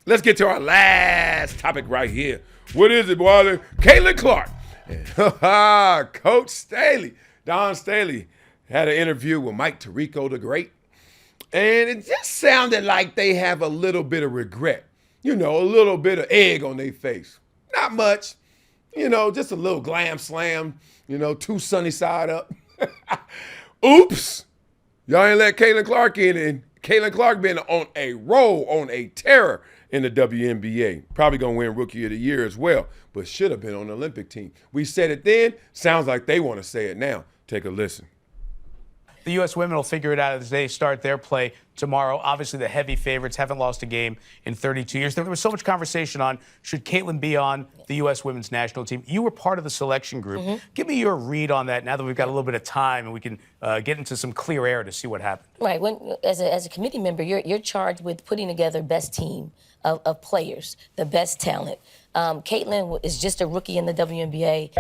let's get to our last topic right here. What is it, boy? Caitlyn Clark. Coach Staley, Dawn Staley, had an interview with Mike Tirico the Great. And it just sounded like they have a little bit of regret. A little bit of egg on their face. Not much. Just a little glam slam. Too sunny side up. Oops. Y'all ain't let Caitlyn Clark in. And Caitlyn Clark been on a roll, on a terror in the WNBA. Probably going to win Rookie of the Year as well, but should have been on the Olympic team. We said it then. Sounds like they want to say it now. Take a listen. The U.S. women will figure it out as they start their play tomorrow. Obviously, the heavy favorites haven't lost a game in 32 years. There was so much conversation on should Caitlyn be on the U.S. women's national team. You were part of the selection group. Mm-hmm. Give me your read on that now that we've got a little bit of time and we can get into some clear air to see what happened. Right. As a committee member, you're charged with putting together best team of players, the best talent. Caitlyn is just a rookie in the WNBA.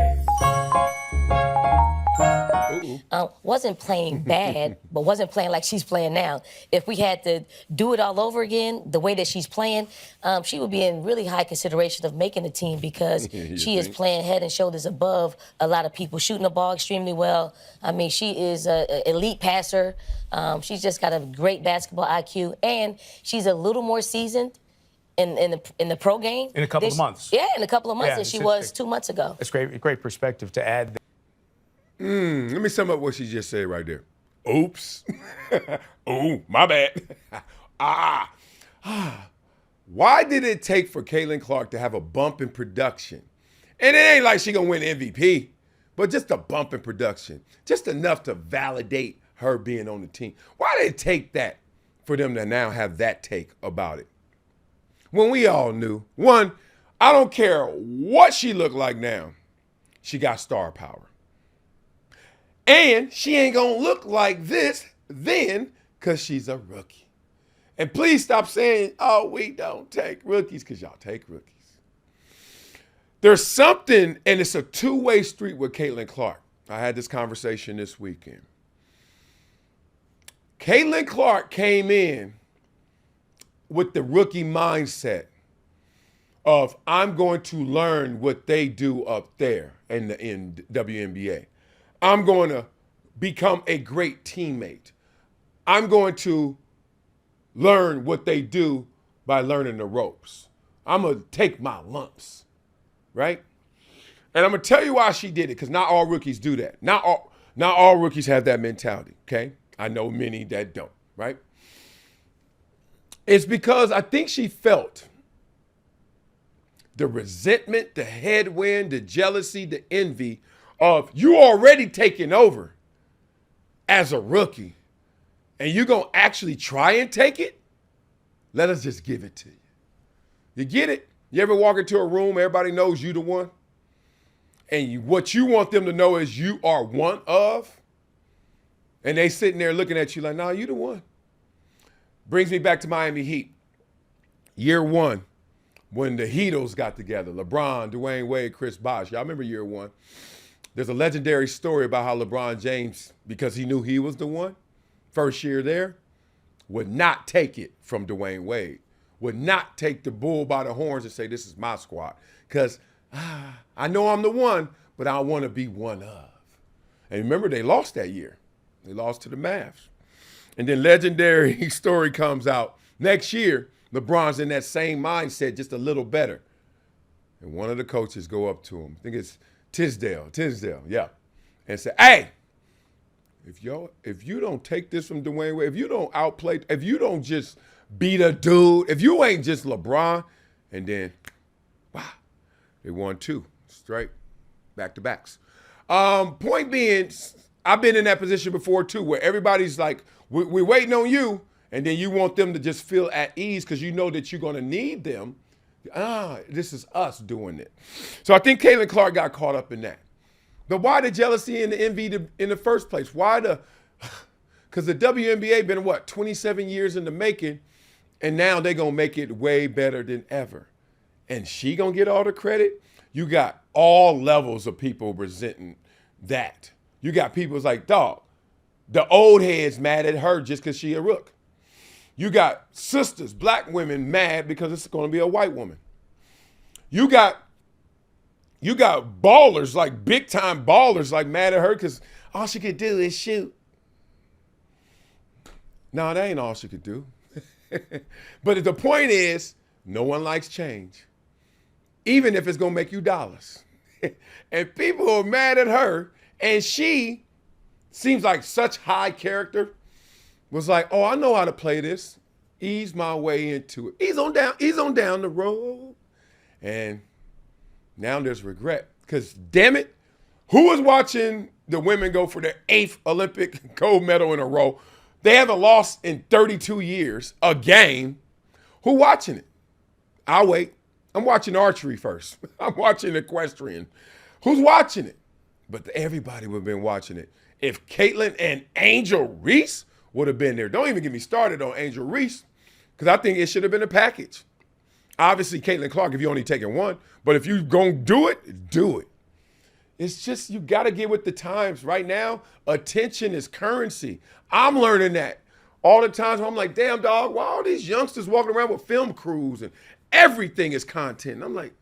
Wasn't playing bad, but wasn't playing like she's playing now. If we had to do it all over again, the way that she's playing, she would be in really high consideration of making the team because she is playing head and shoulders above a lot of people, shooting the ball extremely well. I mean, she is an elite passer. She's just got a great basketball IQ, and she's a little more seasoned in the pro game. In a couple of months. Yeah, in a couple of months than she was 2 months ago. It's great perspective to add. Let me sum up what she just said right there. Oops. Oh, my bad. Why did it take for Caitlyn Clark to have a bump in production? And it ain't like she gonna win MVP, but just a bump in production. Just enough to validate her being on the team. Why did it take that for them to now have that take about it? When we all knew, one, I don't care what she looked like now, she got star power. And she ain't going to look like this then because she's a rookie. And please stop saying, oh, we don't take rookies, because y'all take rookies. There's something, and it's a two-way street with Caitlyn Clark. I had this conversation this weekend. Caitlyn Clark came in with the rookie mindset of I'm going to learn what they do up there in WNBA. I'm going to become a great teammate. I'm going to learn what they do by learning the ropes. I'm going to take my lumps, right? And I'm going to tell you why she did it, because not all rookies do that. Not all rookies have that mentality, okay? I know many that don't, right? It's because I think she felt the resentment, the headwind, the jealousy, the envy of you already taking over as a rookie and you're going to actually try and take it? Let us just give it to you. You get it? You ever walk into a room, everybody knows you the one? And what you want them to know is you are one of? And they sitting there looking at you like, nah, you the one. Brings me back to Miami Heat. Year one, when the Heatles got together, LeBron, Dwayne Wade, Chris Bosh. Y'all remember year one? There's a legendary story about how LeBron James, because he knew he was the one, first year there, would not take it from Dwayne Wade, would not take the bull by the horns and say, this is my squad. Because I know I'm the one, but I want to be one of. And remember, they lost that year. They lost to the Mavs. And then legendary story comes out. Next year, LeBron's in that same mindset, just a little better. And one of the coaches go up to him. I think it's Tisdale, yeah. And say, hey, if you don't take this from Dwayne Wade, if you don't outplay, if you don't just beat a dude, if you ain't just LeBron, and then, wow, they won 2 straight back-to-backs. Point being, I've been in that position before too, where everybody's like, we're waiting on you, and then you want them to just feel at ease because you know that you're going to need them. This is us doing it. So I think Caitlyn Clark got caught up in that. But why the jealousy and the envy in the first place? Because the WNBA been, 27 years in the making, and now they're going to make it way better than ever. And she going to get all the credit? You got all levels of people resenting that. You got people like, dog, the old heads mad at her just because she a rook. You got sisters, black women mad because it's going to be a white woman. You got ballers, like big time ballers, like mad at her because all she could do is shoot. No, that ain't all she could do. But the point is, no one likes change, even if it's going to make you dollars. And people are mad at her, and she seems like such high character, was like, oh, I know how to play this. Ease my way into it. Ease on down the road. And now there's regret. Because damn it, who was watching the women go for their 8th Olympic gold medal in a row? They haven't lost in 32 years a game. Who watching it? I'll wait. I'm watching archery first. I'm watching equestrian. Who's watching it? But everybody would have been watching it. If Caitlyn and Angel Reese would have been there. Don't even get me started on Angel Reese, because I think it should have been a package. Obviously, Caitlyn Clark, if you're only taking one, but if you're going to do it, do it. It's just, you got to get with the times. Right now, attention is currency. I'm learning that all the times where I'm like, damn, dog, why are these youngsters walking around with film crews and everything is content? And I'm like,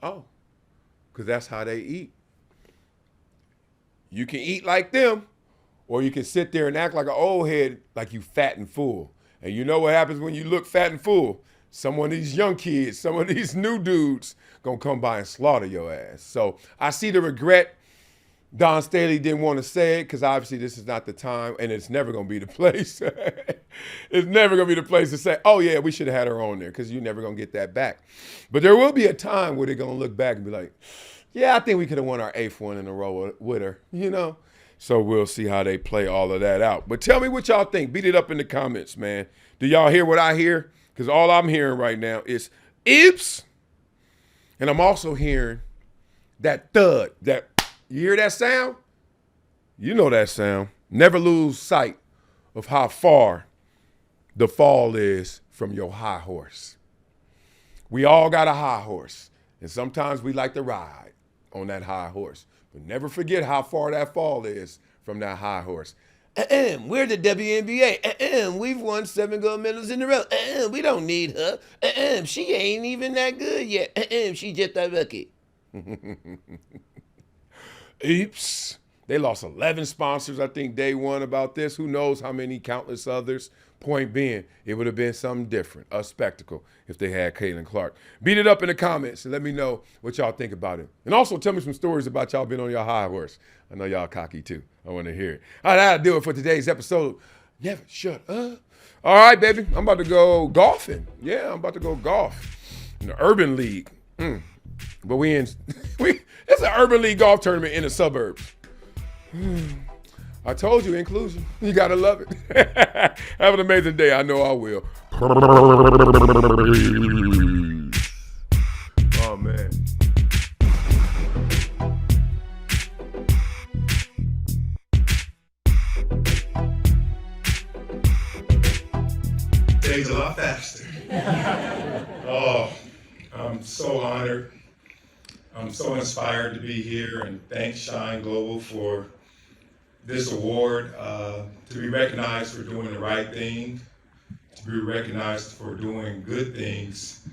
oh, because that's how they eat. You can eat like them, or you can sit there and act like an old head, like you fat and full. And you know what happens when you look fat and full? Some of these young kids, some of these new dudes gonna come by and slaughter your ass. So I see the regret. Dawn Staley didn't want to say it because obviously this is not the time, and it's never gonna be the place. It's never gonna be the place to say, oh yeah, we should have had her on there, because you're never gonna get that back. But there will be a time where they're gonna look back and be like, yeah, I think we could have won our 8th one in a row with her, you know? So we'll see how they play all of that out. But tell me what y'all think. Beat it up in the comments, man. Do y'all hear what I hear? Because all I'm hearing right now is oops. And I'm also hearing that thud. That, you hear that sound? You know that sound. Never lose sight of how far the fall is from your high horse. We all got a high horse. And sometimes we like to ride on that high horse. But never forget how far that fall is from that high horse. We're the WNBA. We've won 7 gold medals in a row. We don't need her. She ain't even that good yet. She just a rookie. Oops. They lost 11 sponsors, I think, day one about this. Who knows how many countless others. Point being, it would have been something different, a spectacle, if they had Caitlyn Clark. Beat it up in the comments and let me know what y'all think about it. And also tell me some stories about y'all being on your high horse. I know y'all cocky too. I want to hear it. All right, that'll do it for today's episode. Never shut up. All right, baby. I'm about to go golfing. Yeah, I'm about to go golf in the Urban League. But it's an Urban League golf tournament in the suburbs. I told you, inclusion. You got to love it. Have an amazing day. I know I will. Oh, man. Days a lot faster. Oh, I'm so honored. I'm so inspired to be here, and thanks Shine Global for this award, to be recognized for doing the right thing, to be recognized for doing good things,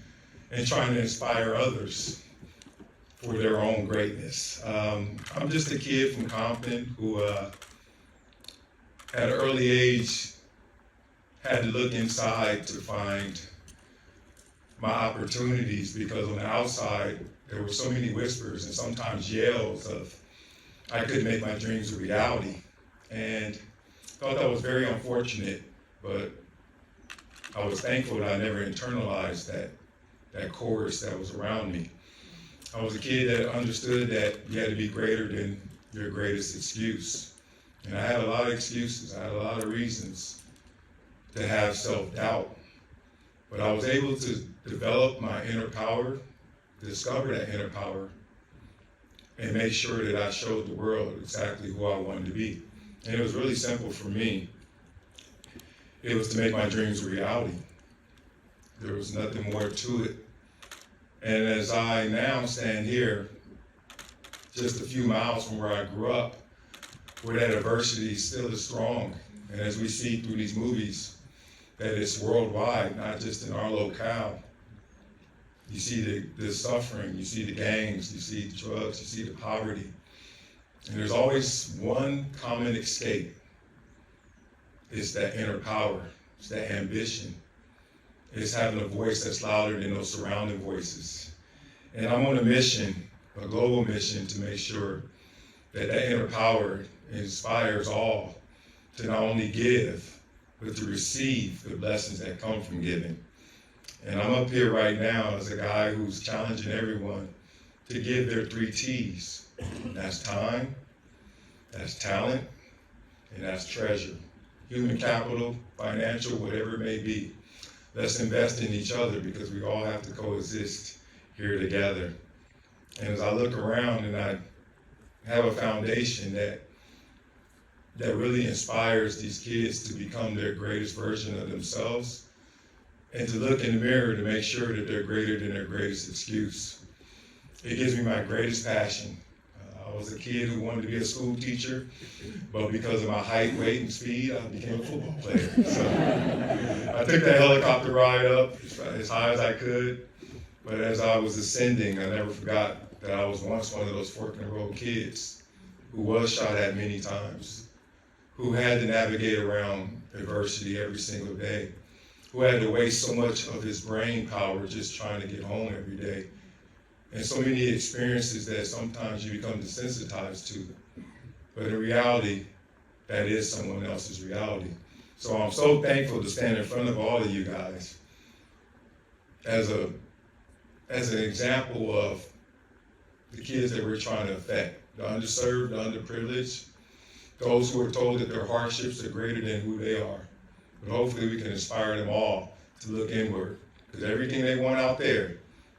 and trying to inspire others for their own greatness. I'm just a kid from Compton who, at an early age, had to look inside to find my opportunities, because on the outside, there were so many whispers and sometimes yells of, I couldn't make my dreams a reality. And thought that was very unfortunate, but I was thankful that I never internalized that chorus that was around me. I was a kid that understood that you had to be greater than your greatest excuse. And I had a lot of excuses. I had a lot of reasons to have self-doubt. But I was able to develop my inner power, discover that inner power, and make sure that I showed the world exactly who I wanted to be. And it was really simple for me. It was to make my dreams a reality. There was nothing more to it. And as I now stand here, just a few miles from where I grew up, where that adversity still is strong, and as we see through these movies, that it's worldwide, not just in our locale. You see the suffering, you see the gangs, you see the drugs, you see the poverty. And there's always one common escape. It's that inner power, it's that ambition. It's having a voice that's louder than those surrounding voices. And I'm on a mission, a global mission, to make sure that that inner power inspires all to not only give, but to receive the blessings that come from giving. And I'm up here right now as a guy who's challenging everyone to give their 3 T's. That's time, that's talent, and that's treasure. Human capital, financial, whatever it may be. Let's invest in each other because we all have to coexist here together. And as I look around and I have a foundation that really inspires these kids to become their greatest version of themselves and to look in the mirror to make sure that they're greater than their greatest excuse. It gives me my greatest passion. I was a kid who wanted to be a school teacher, but because of my height, weight, and speed, I became a football player. So I took that helicopter ride up as high as I could, but as I was ascending, I never forgot that I was once one of those fork-in-the-road kids who was shot at many times, who had to navigate around adversity every single day, who had to waste so much of his brain power just trying to get home every day. And so many experiences that sometimes you become desensitized to. But in reality, that is someone else's reality. So I'm so thankful to stand in front of all of you guys as an example of the kids that we're trying to affect, the underserved, the underprivileged, those who are told that their hardships are greater than who they are. But hopefully we can inspire them all to look inward, because everything they want out there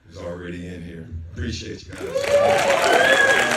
is already in here. Appreciate you guys.